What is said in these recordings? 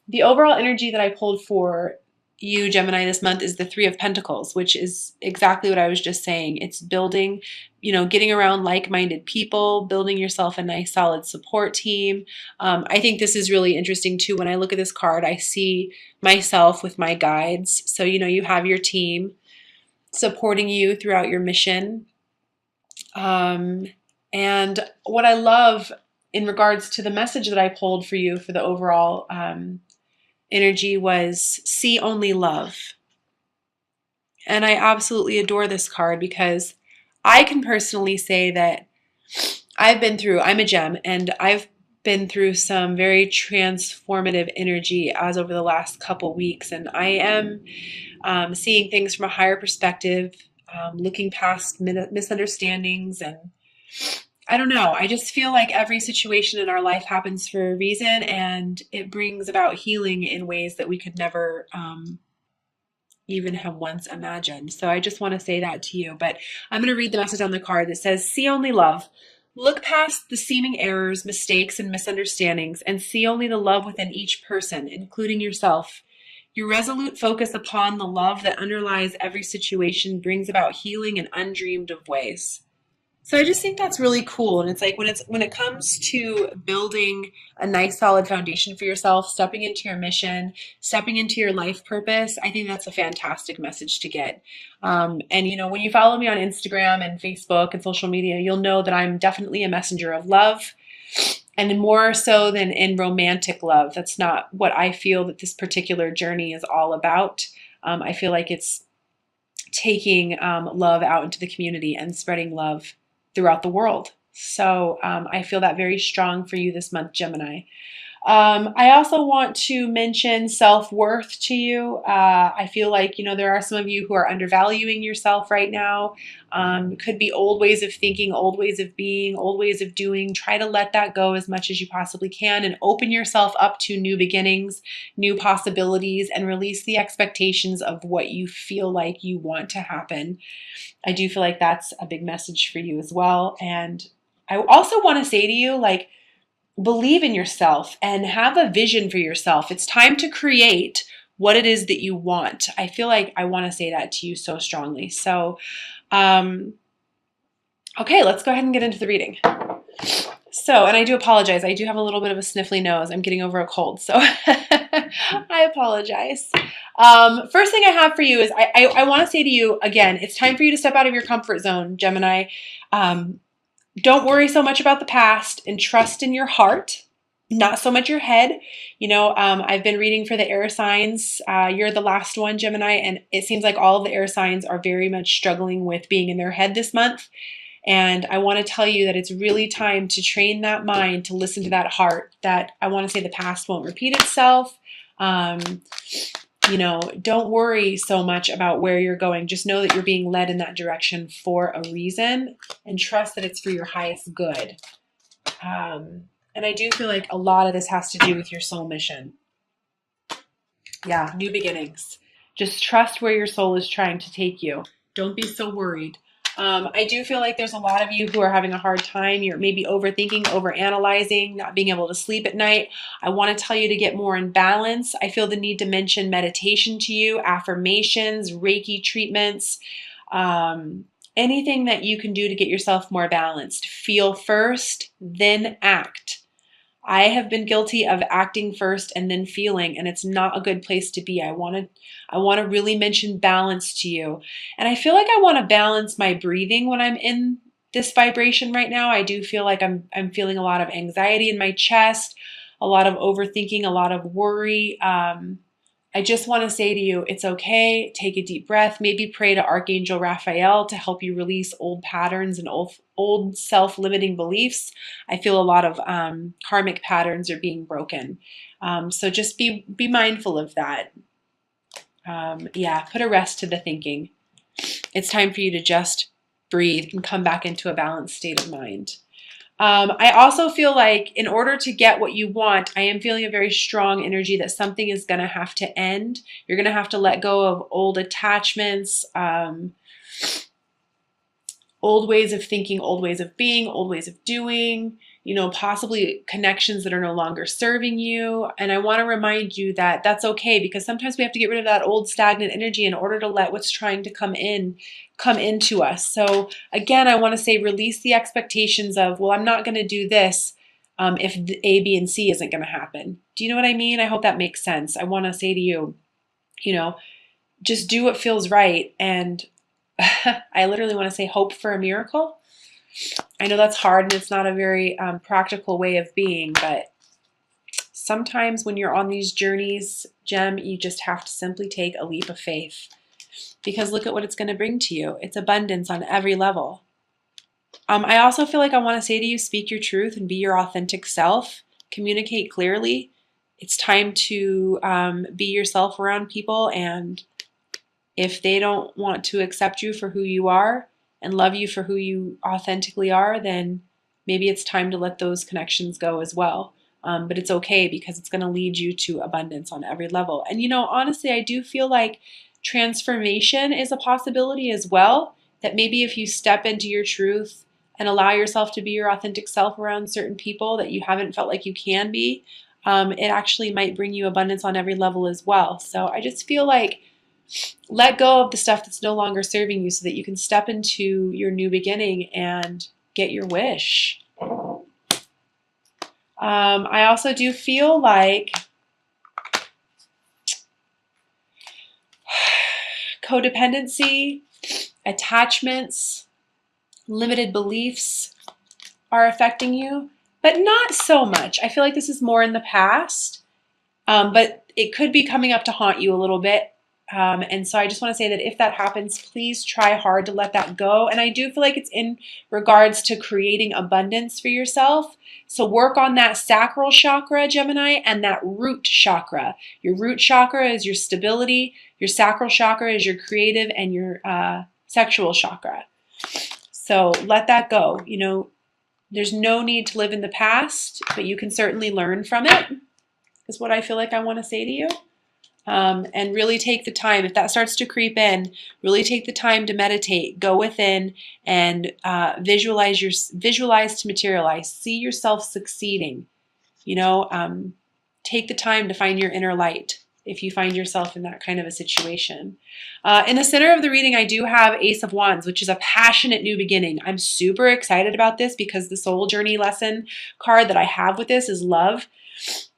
the overall energy that I pulled for you, Gemini, this month is the Three of Pentacles, which is exactly what I was just saying. It's building, getting around like-minded people, building yourself a nice, solid support team. I think this is really interesting too. When I look at this card, I see myself with my guides. So, you have your team supporting you throughout your mission. Um, and what I love in regards to the message that I pulled for you for the overall energy was see only love. And I absolutely adore this card because I can personally say that I'm a gem, and I've been through some very transformative energy as over the last couple weeks. And I am seeing things from a higher perspective, looking past misunderstandings. And I don't know, I just feel like every situation in our life happens for a reason, and it brings about healing in ways that we could never even have once imagined. So I just want to say that to you. But I'm going to read the message on the card that says, see only love. Look past the seeming errors, mistakes, and misunderstandings, and see only the love within each person, including yourself. Your resolute focus upon the love that underlies every situation brings about healing in undreamed of ways. So I just think that's really cool. And it's like when it comes to building a nice solid foundation for yourself, stepping into your mission, stepping into your life purpose, I think that's a fantastic message to get. And when you follow me on Instagram and Facebook and social media, you'll know that I'm definitely a messenger of love. And more so than in romantic love. That's not what I feel that this particular journey is all about. I feel like it's taking love out into the community and spreading love throughout the world. So I feel that very strong for you this month, Gemini. I also want to mention self-worth to you. I feel like, there are some of you who are undervaluing yourself right now. Could be old ways of thinking, old ways of being, old ways of doing. Try to let that go as much as you possibly can and open yourself up to new beginnings, new possibilities, and release the expectations of what you feel like you want to happen. I do feel like that's a big message for you as well. And I also want to say to you, like, believe in yourself and have a vision for yourself. It's time to create what it is that you want. I feel like I want to say that to you so strongly. So, okay, let's go ahead and get into the reading. So, and I do apologize. I do have a little bit of a sniffly nose. I'm getting over a cold, so I apologize. First thing I have for you is I want to say to you, again, it's time for you to step out of your comfort zone, Gemini. Don't worry so much about the past and trust in your heart, not so much your head. I've been reading for the air signs. You're the last one, Gemini, and it seems like all of the air signs are very much struggling with being in their head this month. And I want to tell you that it's really time to train that mind to listen to that heart, that I want to say the past won't repeat itself. Don't worry so much about where you're going. Just know that you're being led in that direction for a reason and trust that it's for your highest good. And I do feel like a lot of this has to do with your soul mission. Yeah, new beginnings. Just trust where your soul is trying to take you. Don't be so worried. I do feel like there's a lot of you who are having a hard time. You're maybe overthinking, overanalyzing, not being able to sleep at night. I want to tell you to get more in balance. I feel the need to mention meditation to you, affirmations, Reiki treatments, anything that you can do to get yourself more balanced. Feel first, then act. I have been guilty of acting first and then feeling, and it's not a good place to be. I want to really mention balance to you. And I feel like I want to balance my breathing when I'm in this vibration right now. I do feel like I'm feeling a lot of anxiety in my chest, a lot of overthinking, a lot of worry. I just want to say to you, it's okay. Take a deep breath. Maybe pray to Archangel Raphael to help you release old patterns and old self-limiting beliefs. I feel a lot of karmic patterns are being broken. So just be mindful of that. Put a rest to the thinking. It's time for you to just breathe and come back into a balanced state of mind. I also feel like in order to get what you want, I am feeling a very strong energy that something is going to have to end. You're going to have to let go of old attachments, old ways of thinking, old ways of being, old ways of doing. possibly connections that are no longer serving you. And I want to remind you that that's okay, because sometimes we have to get rid of that old stagnant energy in order to let what's trying to come into us. So again, I want to say release the expectations of, well, I'm not going to do this if the A, B, and C isn't going to happen. Do you know what I mean? I hope that makes sense. I want to say to you, just do what feels right. And I literally want to say hope for a miracle. I know that's hard and it's not a very practical way of being, but sometimes when you're on these journeys, Gem, you just have to simply take a leap of faith, because look at what it's going to bring to you. It's abundance on every level. I also feel like I want to say to you, speak your truth and be your authentic self. Communicate clearly. It's time to be yourself around people, and if they don't want to accept you for who you are and love you for who you authentically are, then maybe it's time to let those connections go as well. But it's okay, because it's going to lead you to abundance on every level. And honestly, I do feel like transformation is a possibility as well. That maybe if you step into your truth and allow yourself to be your authentic self around certain people that you haven't felt like you can be, it actually might bring you abundance on every level as well. So I just feel like let go of the stuff that's no longer serving you so that you can step into your new beginning and get your wish. I also do feel like codependency, attachments, limited beliefs are affecting you, but not so much. I feel like this is more in the past, but it could be coming up to haunt you a little bit. And so I just want to say that if that happens, please try hard to let that go. And I do feel like it's in regards to creating abundance for yourself. So work on that sacral chakra, Gemini, and that root chakra. Your root chakra is your stability. Your sacral chakra is your creative and your sexual chakra. So let that go. There's no need to live in the past, but you can certainly learn from it, is what I feel like I want to say to you. And really take the time, if that starts to creep in, really take the time to meditate, go within and visualize to materialize, see yourself succeeding. Take the time to find your inner light if you find yourself in that kind of a situation. In the center of the reading, I do have Ace of Wands, which is a passionate new beginning. I'm super excited about this because the soul journey lesson card that I have with this is love.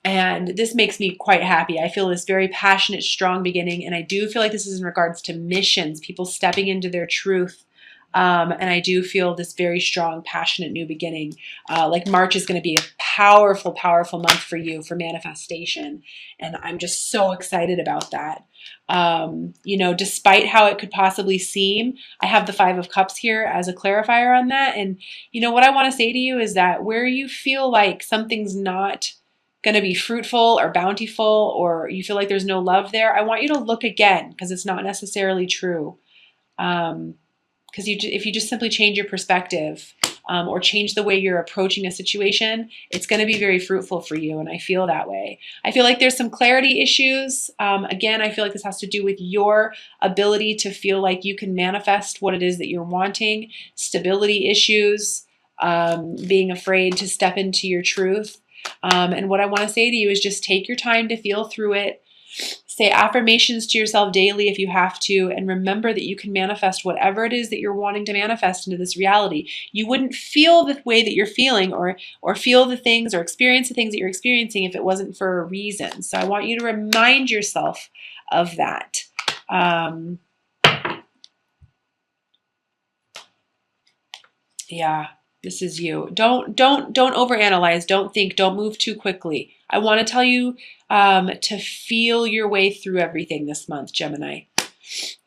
And this makes me quite happy. I feel this very passionate, strong beginning. And I do feel like this is in regards to missions, people stepping into their truth. And I do feel this very strong, passionate new beginning. Like March is going to be a powerful, powerful month for you for manifestation. And I'm just so excited about that. Despite how it could possibly seem, I have the Five of Cups here as a clarifier on that. And what I want to say to you is that where you feel like something's not going to be fruitful or bountiful, or you feel like there's no love there, I want you to look again, because it's not necessarily true. Because if you just simply change your perspective or change the way you're approaching a situation, it's going to be very fruitful for you. And I feel that way. I feel like there's some clarity issues. Again, I feel like this has to do with your ability to feel like you can manifest what it is that you're wanting, stability issues, being afraid to step into your truth. And what I want to say to you is just take your time to feel through it. Say affirmations to yourself daily if you have to, and remember that you can manifest whatever it is that you're wanting to manifest into this reality. You wouldn't feel the way that you're feeling or feel the things or experience the things that you're experiencing if it wasn't for a reason. So I want you to remind yourself of that. Yeah. This is you. Don't overanalyze. Don't think. Don't move too quickly. I want to tell you to feel your way through everything this month, Gemini.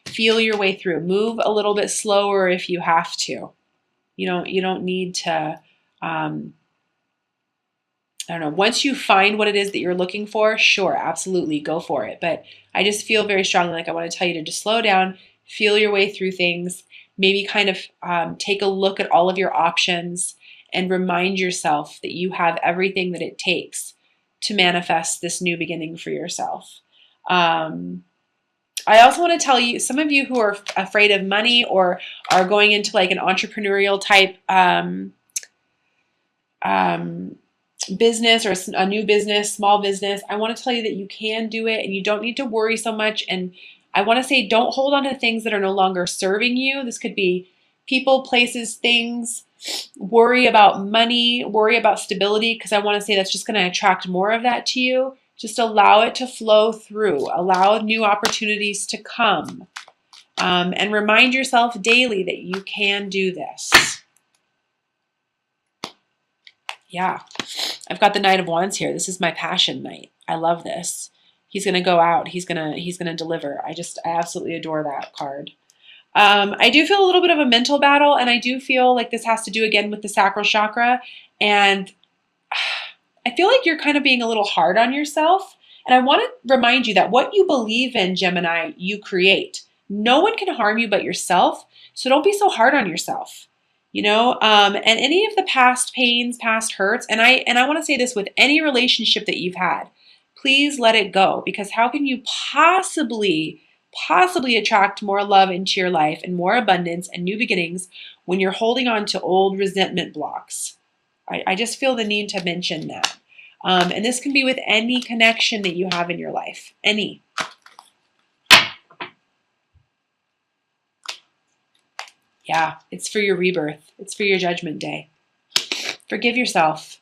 Feel your way through. Move a little bit slower if you have to. You don't need to. I don't know. Once you find what it is that you're looking for, sure, absolutely, go for it. But I just feel very strongly like I want to tell you to just slow down, feel your way through things. Maybe kind of take a look at all of your options and remind yourself that you have everything that it takes to manifest this new beginning for yourself. I also want to tell you, some of you who are afraid of money or are going into like an entrepreneurial type business or a new business, small business, I want to tell you that you can do it and you don't need to worry so much. And I want to say don't hold on to things that are no longer serving you. This could be people, places, things. Worry about money, worry about stability, because I want to say that's just going to attract more of that to you. Just allow it to flow through. Allow new opportunities to come. And remind yourself daily that you can do this. Yeah, I've got the Knight of Wands here. This is my passion knight. I love this. He's going to go out. He's going to deliver. I absolutely adore that card. I do feel a little bit of a mental battle, and I do feel like this has to do again with the sacral chakra. And I feel like you're kind of being a little hard on yourself. And I want to remind you that what you believe in, Gemini, you create. No one can harm you but yourself. So don't be so hard on yourself. And any of the past pains, past hurts, and I want to say this with any relationship that you've had, please let it go, because how can you possibly attract more love into your life and more abundance and new beginnings when you're holding on to old resentment blocks? I just feel the need to mention that. And this can be with any connection that you have in your life, any. Yeah, it's for your rebirth. It's for your judgment day. Forgive yourself.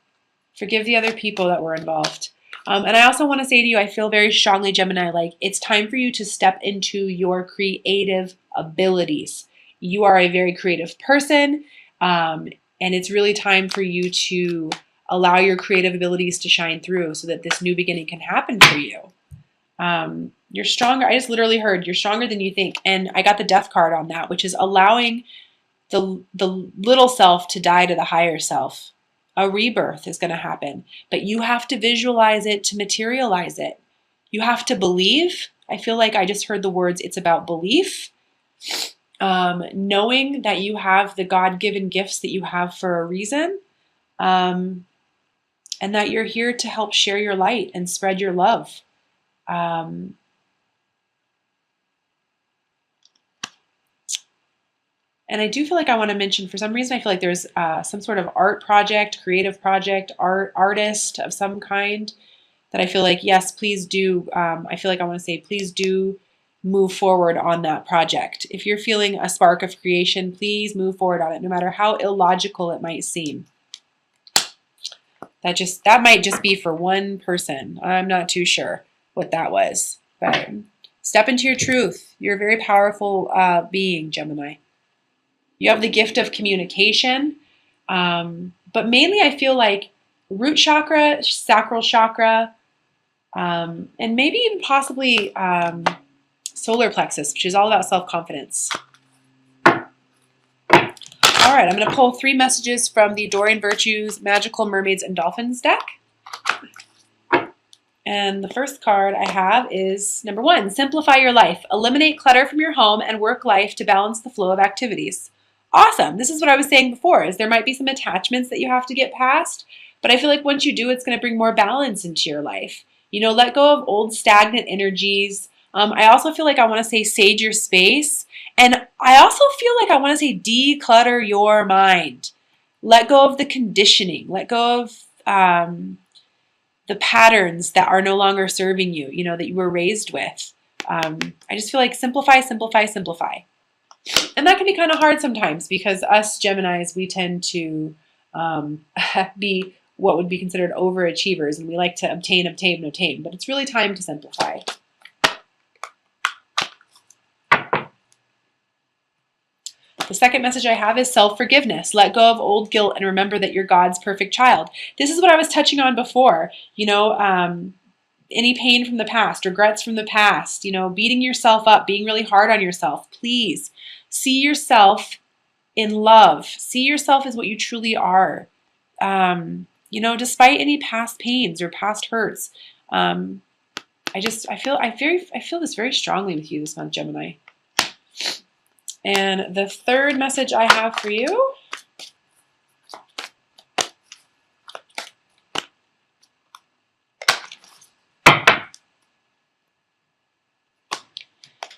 Forgive the other people that were involved. And I also want to say to you, I feel very strongly, Gemini, like it's time for you to step into your creative abilities. You are a very creative person, and it's really time for you to allow your creative abilities to shine through so that this new beginning can happen for you. You're stronger. I just literally heard you're stronger than you think. And I got the death card on that, which is allowing the little self to die to the higher self. A rebirth is going to happen, but you have to visualize it to materialize it. You have to believe. I feel like I just heard the words, it's about belief. Knowing that you have the God-given gifts that you have for a reason, and that you're here to help share your light and spread your love. And I do feel like I want to mention, for some reason, I feel like there's some sort of art project, creative project, artist of some kind that I feel like, yes, please do. I feel like I want to say, please do move forward on that project. If you're feeling a spark of creation, please move forward on it, no matter how illogical it might seem. That might just be for one person. I'm not too sure what that was. But step into your truth. You're a very powerful being, Gemini. You have the gift of communication, but mainly I feel like root chakra, sacral chakra, and maybe even possibly solar plexus, which is all about self-confidence. All right, I'm going to pull 3 messages from the Dorian Virtues, Magical Mermaids and Dolphins deck. And the first card I have is number 1, simplify your life. Eliminate clutter from your home and work life to balance the flow of activities. Awesome. This is what I was saying before, is there might be some attachments that you have to get past, but I feel like once you do, it's going to bring more balance into your life. Let go of old stagnant energies. I also feel like I want to say sage your space. And I also feel like I want to say declutter your mind. Let go of the conditioning. Let go of the patterns that are no longer serving you, that you were raised with. I just feel like simplify, simplify, simplify. And that can be kind of hard sometimes because us Geminis, we tend to be what would be considered overachievers, and we like to obtain, obtain, obtain. But it's really time to simplify. The second message I have is self-forgiveness. Let go of old guilt and remember that you're God's perfect child. This is what I was touching on before. Any pain from the past, regrets from the past, beating yourself up, being really hard on yourself. Please see yourself in love. See yourself as what you truly are. Despite any past pains or past hurts. I feel this very strongly with you this month, Gemini. And the third message I have for you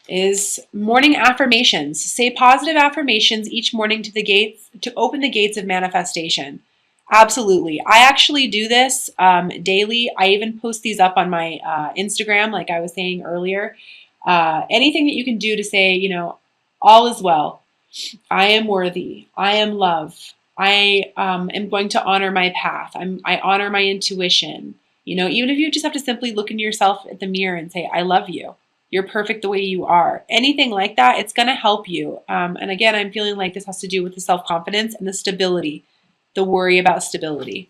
is morning affirmations. Say positive affirmations each morning to open the gates of manifestation. Absolutely. I actually do this daily. I even post these up on my Instagram, like I was saying earlier. Anything that you can do to say, all is well. I am worthy. I am love. I am going to honor my path. I honor my intuition. Even if you just have to simply look into yourself at the mirror and say, I love you. You're perfect the way you are. Anything like that, it's going to help you. And again, I'm feeling like this has to do with the self-confidence and the stability, the worry about stability.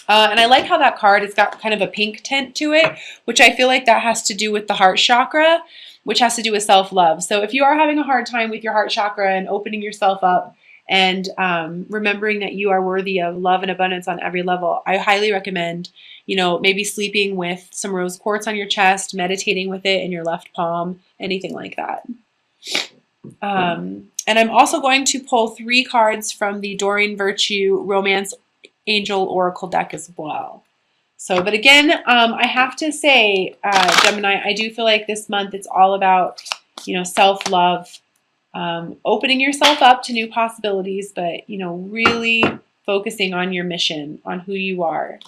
And I like how that card, it's got kind of a pink tint to it, which I feel like that has to do with the heart chakra, which has to do with self-love. So if you are having a hard time with your heart chakra and opening yourself up and remembering that you are worthy of love and abundance on every level, I highly recommend, maybe sleeping with some rose quartz on your chest, meditating with it in your left palm, anything like that. And I'm also going to pull 3 cards from the Doreen Virtue Romance Angel Oracle deck as well. So, but again, I have to say, Gemini, I do feel like this month it's all about, self-love, opening yourself up to new possibilities, but, really focusing on your mission, on who you are.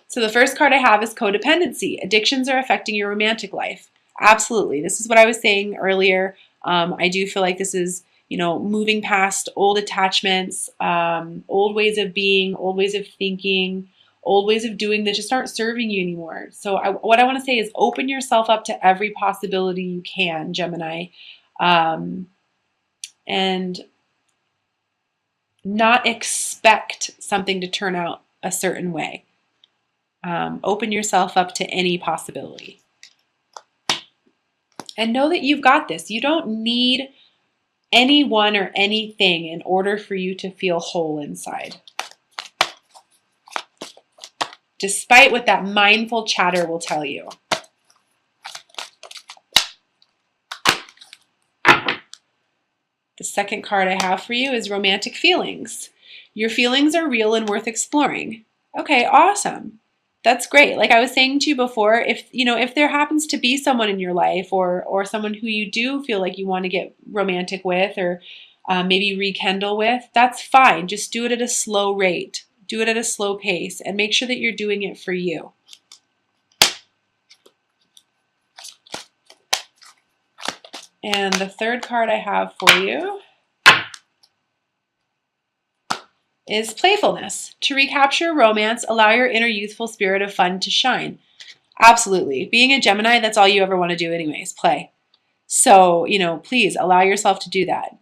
So the first card I have is codependency. Addictions are affecting your romantic life. Absolutely. This is what I was saying earlier. I do feel like this is, moving past old attachments, old ways of being, old ways of thinking, old ways of doing that just aren't serving you anymore. So what I want to say is open yourself up to every possibility you can, Gemini, and not expect something to turn out a certain way. Open yourself up to any possibility. And know that you've got this. You don't need anyone or anything in order for you to feel whole inside. Despite what that mindful chatter will tell you. The second card I have for you is romantic feelings. Your feelings are real and worth exploring. Okay, awesome. That's great. Like I was saying to you before, if there happens to be someone in your life or someone who you do feel like you want to get romantic with or maybe rekindle with, that's fine. Just do it at a slow rate. Do it at a slow pace and make sure that you're doing it for you. And the third card I have for you is playfulness. To recapture romance, allow your inner youthful spirit of fun to shine. Absolutely. Being a Gemini, that's all you ever want to do anyways, play. So, please allow yourself to do that.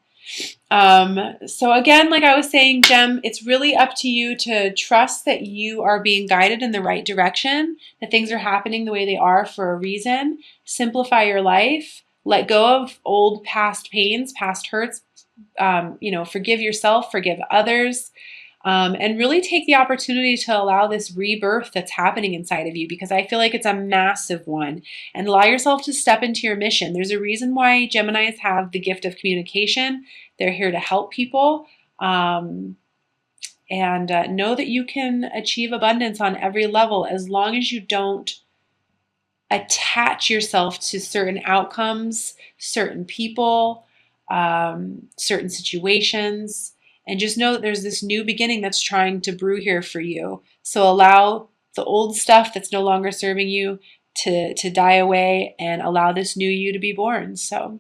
So again, like I was saying, Gem, it's really up to you to trust that you are being guided in the right direction, that things are happening the way they are for a reason. Simplify your life. Let go of old past pains, past hurts. Forgive yourself, forgive others. And really take the opportunity to allow this rebirth that's happening inside of you, because I feel like it's a massive one, and allow yourself to step into your mission. There's a reason why Geminis have the gift of communication. They're here to help people, and know that you can achieve abundance on every level as long as you don't attach yourself to certain outcomes, certain people, certain situations. And just know that there's this new beginning that's trying to brew here for you. So allow the old stuff that's no longer serving you to die away and allow this new you to be born. So